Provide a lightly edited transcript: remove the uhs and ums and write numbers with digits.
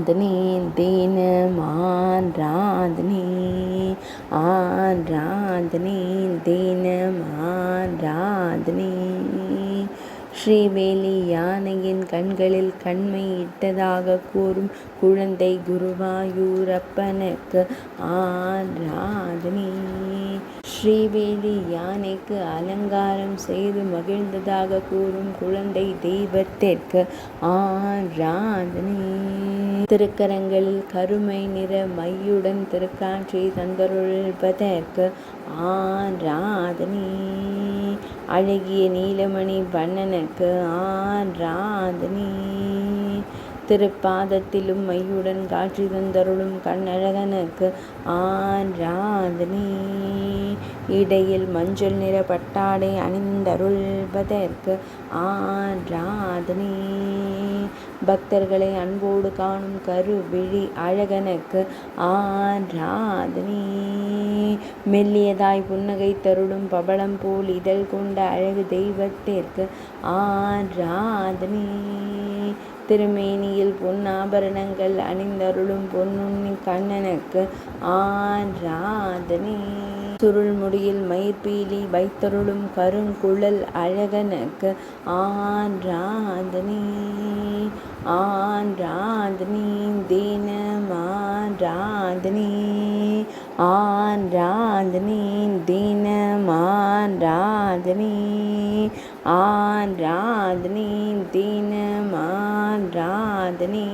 தினம் ஆராதனை ஆராதனை தினம் ஆராதனை. ஸ்ரீவேலி யானையின் கண்களில் கண்மை இட்டதாக கூறும் குழந்தை குருவாயூரப்பனுக்கு ஆராதனை. ஸ்ரீவேலி யானைக்கு அலங்காரம் செய்து மகிழ்ந்ததாக கூறும் குழந்தை தெய்வத்திற்கு ஆராதனை. திருக்கரங்களில் கருமை நிற மையுடன் திருக்காட்சி தந்தருள்வதற்கு ஆராதனை. அழகிய நீலமணி வண்ணனுக்கு ஆராதனை. திருப்பாதத்திலும் மையுடன் காட்சி தந்தருளும் கண்ணழகனுக்கு ஆராதனை. இடையில் மஞ்சள் நிற பட்டாடை அணிந்தருள்வதற்கு ஆராதனை. பக்தர்களை அன்போடு காணும் கருவிழி அழகனுக்கு ஆராதனை. மெல்லியதாய் புன்னகை தருளும் பவளம் போல் இதழ் கொண்ட அழகு தெய்வத்திற்கு ஆராதனை. திருமேனியில் பொன்னாபரணங்கள் அணிந்தருளும் பொன்னுண்ணி கண்ணனுக்கு ஆராதனை. சுருள் முடியில் மயிர்பீலி வைத்தருளும் கருங்குழல் அழகனுக்கு ஆராதனை. ஆராதனை தினம் ஆராதனை ஆராதனை தினம் ஆராதனை ஆராதனை தினம் ஆராதனை.